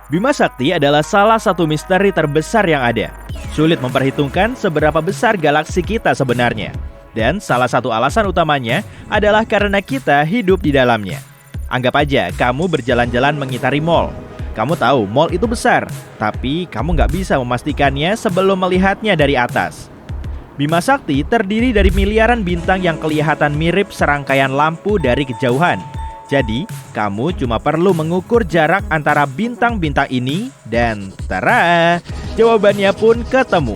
Bima Sakti adalah salah satu misteri terbesar yang ada. Sulit memperhitungkan seberapa besar galaksi kita sebenarnya. Dan salah satu alasan utamanya adalah karena kita hidup di dalamnya. Anggap aja kamu berjalan-jalan mengitari mall. Kamu tahu mall itu besar, tapi kamu nggak bisa memastikannya sebelum melihatnya dari atas. Bima Sakti terdiri dari miliaran bintang yang kelihatan mirip serangkaian lampu dari kejauhan. Jadi, kamu cuma perlu mengukur jarak antara bintang-bintang ini dan tara, jawabannya pun ketemu.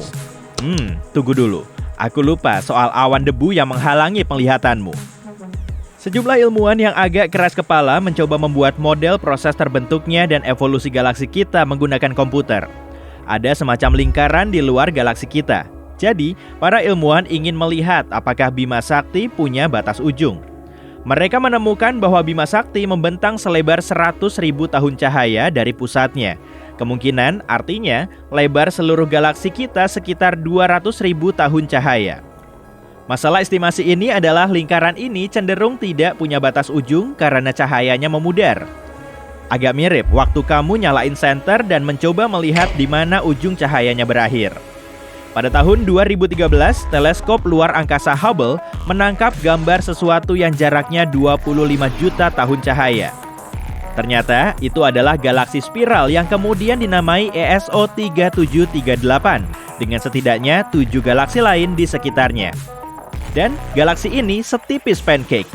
Tunggu dulu. Aku lupa soal awan debu yang menghalangi penglihatanmu. Sejumlah ilmuwan yang agak keras kepala mencoba membuat model proses terbentuknya dan evolusi galaksi kita menggunakan komputer. Ada semacam lingkaran di luar galaksi kita. Jadi, para ilmuwan ingin melihat apakah Bima Sakti punya batas ujung. Mereka menemukan bahwa Bima Sakti membentang selebar 100.000 tahun cahaya dari pusatnya. Kemungkinan artinya lebar seluruh galaksi kita sekitar 200.000 tahun cahaya. Masalah estimasi ini adalah lingkaran ini cenderung tidak punya batas ujung karena cahayanya memudar. Agak mirip waktu kamu nyalain senter dan mencoba melihat di mana ujung cahayanya berakhir. Pada tahun 2013, teleskop luar angkasa Hubble menangkap gambar sesuatu yang jaraknya 25 juta tahun cahaya. Ternyata itu adalah galaksi spiral yang kemudian dinamai ESO 3738 dengan setidaknya 7 galaksi lain di sekitarnya. Dan galaksi ini setipis pancake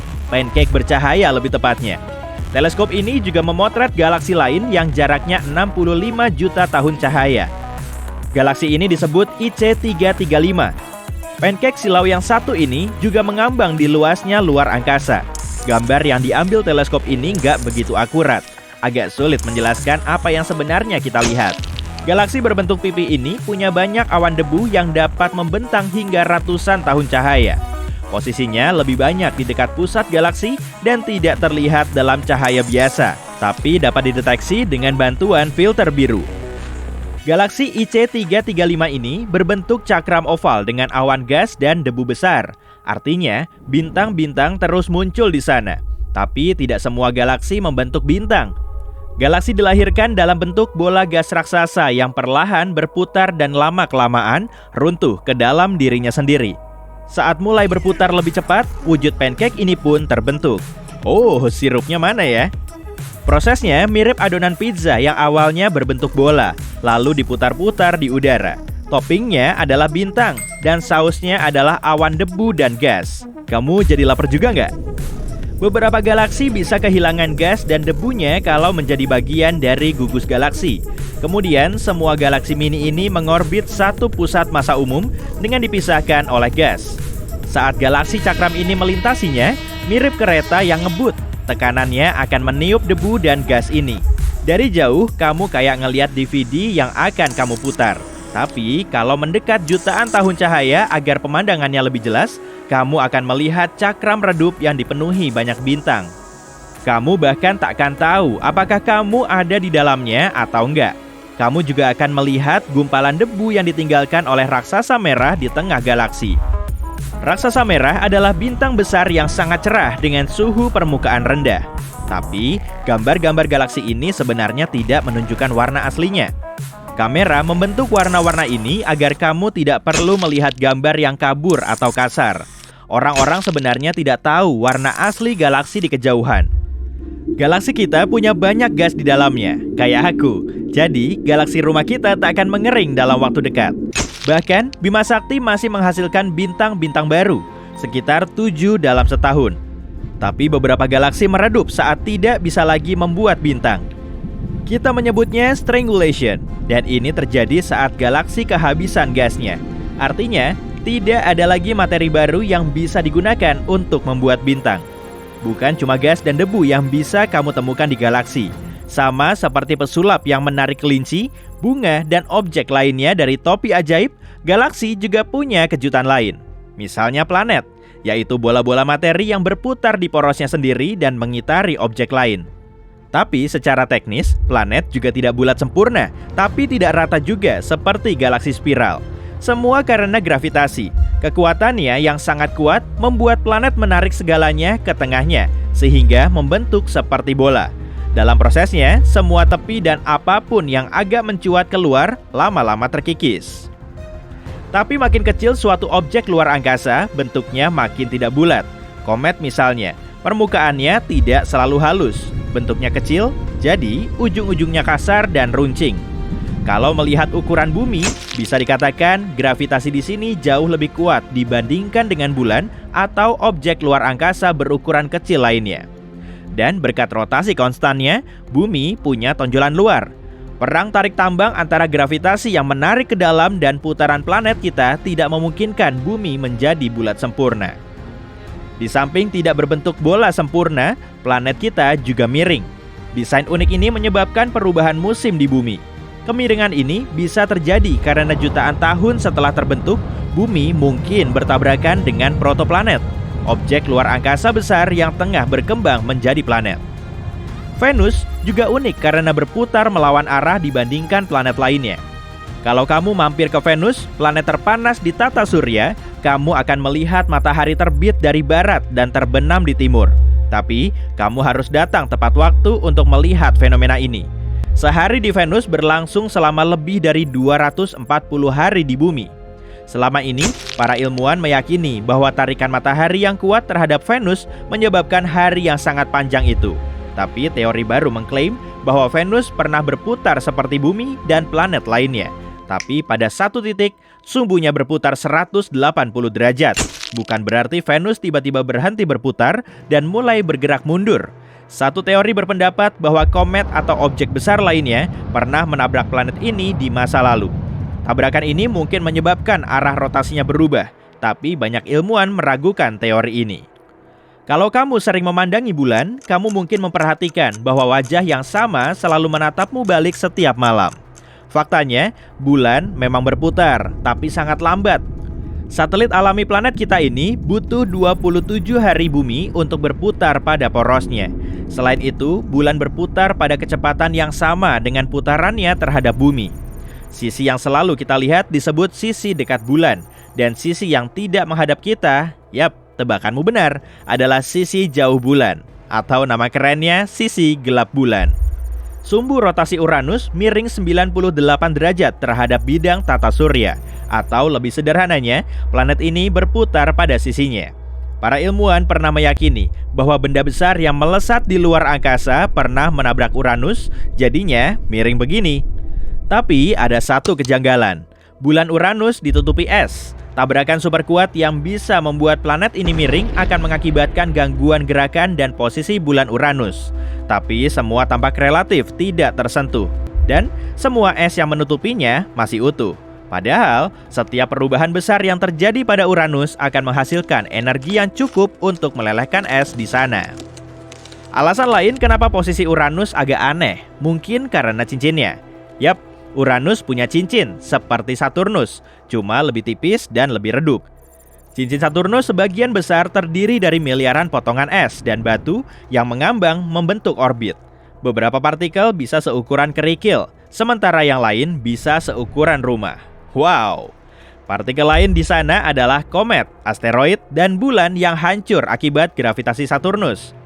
bercahaya lebih tepatnya. Teleskop ini juga memotret galaksi lain yang jaraknya 65 juta tahun cahaya. Galaksi ini disebut IC335. Pancake silau yang satu ini juga mengambang di luasnya luar angkasa. Gambar yang diambil teleskop ini nggak begitu akurat. Agak sulit menjelaskan apa yang sebenarnya kita lihat. Galaksi berbentuk pipi ini punya banyak awan debu yang dapat membentang hingga ratusan tahun cahaya. Posisinya lebih banyak di dekat pusat galaksi dan tidak terlihat dalam cahaya biasa, tapi dapat dideteksi dengan bantuan filter biru. Galaksi IC335 ini berbentuk cakram oval dengan awan gas dan debu besar. Artinya, bintang-bintang terus muncul di sana. Tapi tidak semua galaksi membentuk bintang. Galaksi dilahirkan dalam bentuk bola gas raksasa yang perlahan berputar dan lama-kelamaan runtuh ke dalam dirinya sendiri. Saat mulai berputar lebih cepat, wujud pancake ini pun terbentuk. Oh, sirupnya mana ya? Prosesnya mirip adonan pizza yang awalnya berbentuk bola, lalu diputar-putar di udara. Toppingnya adalah bintang, dan sausnya adalah awan debu dan gas. Kamu jadi lapar juga nggak? Beberapa galaksi bisa kehilangan gas dan debunya kalau menjadi bagian dari gugus galaksi. Kemudian, semua galaksi mini ini mengorbit satu pusat massa umum dengan dipisahkan oleh gas. Saat galaksi cakram ini melintasinya, mirip kereta yang ngebut. Tekanannya akan meniup debu dan gas ini. Dari jauh, kamu kayak ngelihat DVD yang akan kamu putar. Tapi, kalau mendekat jutaan tahun cahaya agar pemandangannya lebih jelas, kamu akan melihat cakram redup yang dipenuhi banyak bintang. Kamu bahkan takkan tahu apakah kamu ada di dalamnya atau enggak. Kamu juga akan melihat gumpalan debu yang ditinggalkan oleh raksasa merah di tengah galaksi. Raksasa merah adalah bintang besar yang sangat cerah dengan suhu permukaan rendah. Tapi, gambar-gambar galaksi ini sebenarnya tidak menunjukkan warna aslinya. Kamera membentuk warna-warna ini agar kamu tidak perlu melihat gambar yang kabur atau kasar. Orang-orang sebenarnya tidak tahu warna asli galaksi di kejauhan. Galaksi kita punya banyak gas di dalamnya, kayak aku. Jadi, galaksi rumah kita tak akan mengering dalam waktu dekat. Bahkan, Bima Sakti masih menghasilkan bintang-bintang baru, sekitar 7 dalam setahun. Tapi beberapa galaksi meredup saat tidak bisa lagi membuat bintang. Kita menyebutnya strangulation, dan ini terjadi saat galaksi kehabisan gasnya. Artinya, tidak ada lagi materi baru yang bisa digunakan untuk membuat bintang. Bukan cuma gas dan debu yang bisa kamu temukan di galaksi. Sama seperti pesulap yang menarik kelinci, bunga, dan objek lainnya dari topi ajaib, galaksi juga punya kejutan lain. Misalnya planet, yaitu bola-bola materi yang berputar di porosnya sendiri dan mengitari objek lain. Tapi secara teknis, planet juga tidak bulat sempurna, tapi tidak rata juga seperti galaksi spiral. Semua karena gravitasi. Kekuatannya yang sangat kuat membuat planet menarik segalanya ke tengahnya, sehingga membentuk seperti bola. Dalam prosesnya, semua tepi dan apapun yang agak mencuat keluar lama-lama terkikis. Tapi makin kecil suatu objek luar angkasa, bentuknya makin tidak bulat. Komet misalnya, permukaannya tidak selalu halus, bentuknya kecil, jadi ujung-ujungnya kasar dan runcing. Kalau melihat ukuran bumi, bisa dikatakan gravitasi di sini jauh lebih kuat dibandingkan dengan bulan atau objek luar angkasa berukuran kecil lainnya. Dan berkat rotasi konstannya, bumi punya tonjolan luar. Perang tarik tambang antara gravitasi yang menarik ke dalam dan putaran planet kita tidak memungkinkan bumi menjadi bulat sempurna. Di samping tidak berbentuk bola sempurna, planet kita juga miring. Desain unik ini menyebabkan perubahan musim di bumi. Kemiringan ini bisa terjadi karena jutaan tahun setelah terbentuk, bumi mungkin bertabrakan dengan protoplanet, objek luar angkasa besar yang tengah berkembang menjadi planet. Venus juga unik karena berputar melawan arah dibandingkan planet lainnya. Kalau kamu mampir ke Venus, planet terpanas di tata surya, kamu akan melihat matahari terbit dari barat dan terbenam di timur. Tapi, kamu harus datang tepat waktu untuk melihat fenomena ini. Sehari di Venus berlangsung selama lebih dari 240 hari di bumi. Selama ini, para ilmuwan meyakini bahwa tarikan matahari yang kuat terhadap Venus menyebabkan hari yang sangat panjang itu. Tapi teori baru mengklaim bahwa Venus pernah berputar seperti bumi dan planet lainnya. Tapi pada satu titik, sumbunya berputar 180 derajat. Bukan berarti Venus tiba-tiba berhenti berputar dan mulai bergerak mundur. Satu teori berpendapat bahwa komet atau objek besar lainnya pernah menabrak planet ini di masa lalu. Tabrakan ini mungkin menyebabkan arah rotasinya berubah, tapi banyak ilmuwan meragukan teori ini. Kalau kamu sering memandangi bulan, kamu mungkin memperhatikan bahwa wajah yang sama selalu menatapmu balik setiap malam. Faktanya, bulan memang berputar, tapi sangat lambat. Satelit alami planet kita ini butuh 27 hari bumi untuk berputar pada porosnya. Selain itu, bulan berputar pada kecepatan yang sama dengan putarannya terhadap bumi. Sisi yang selalu kita lihat disebut sisi dekat bulan, dan sisi yang tidak menghadap kita, yap, tebakanmu benar, adalah sisi jauh bulan, atau nama kerennya sisi gelap bulan. Sumbu rotasi Uranus miring 98 derajat terhadap bidang tata surya, atau lebih sederhananya, planet ini berputar pada sisinya. Para ilmuwan pernah meyakini bahwa benda besar yang melesat di luar angkasa pernah menabrak Uranus, jadinya miring begini. Tapi ada satu kejanggalan. Bulan Uranus ditutupi es. Tabrakan super kuat yang bisa membuat planet ini miring akan mengakibatkan gangguan gerakan dan posisi bulan Uranus. Tapi semua tampak relatif tidak tersentuh. Dan semua es yang menutupinya masih utuh. Padahal, setiap perubahan besar yang terjadi pada Uranus akan menghasilkan energi yang cukup untuk melelehkan es di sana. Alasan lain kenapa posisi Uranus agak aneh, mungkin karena cincinnya. Yap, Uranus punya cincin seperti Saturnus, cuma lebih tipis dan lebih redup. Cincin Saturnus sebagian besar terdiri dari miliaran potongan es dan batu yang mengambang membentuk orbit. Beberapa partikel bisa seukuran kerikil, sementara yang lain bisa seukuran rumah. Wow! Partikel lain di sana adalah komet, asteroid, dan bulan yang hancur akibat gravitasi Saturnus.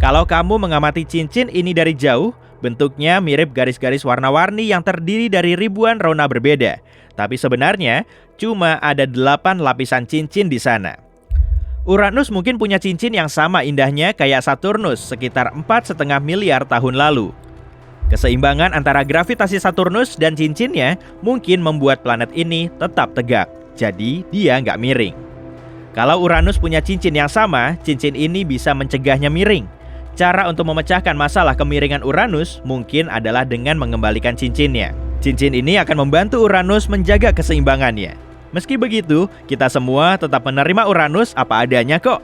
Kalau kamu mengamati cincin ini dari jauh, bentuknya mirip garis-garis warna-warni yang terdiri dari ribuan rona berbeda. Tapi sebenarnya, cuma ada 8 lapisan cincin di sana. Uranus mungkin punya cincin yang sama indahnya kayak Saturnus sekitar 4,5 miliar tahun lalu. Keseimbangan antara gravitasi Saturnus dan cincinnya mungkin membuat planet ini tetap tegak, jadi dia nggak miring. Kalau Uranus punya cincin yang sama, cincin ini bisa mencegahnya miring. Cara untuk memecahkan masalah kemiringan Uranus mungkin adalah dengan mengembalikan cincinnya. Cincin ini akan membantu Uranus menjaga keseimbangannya. Meski begitu, kita semua tetap menerima Uranus apa adanya kok.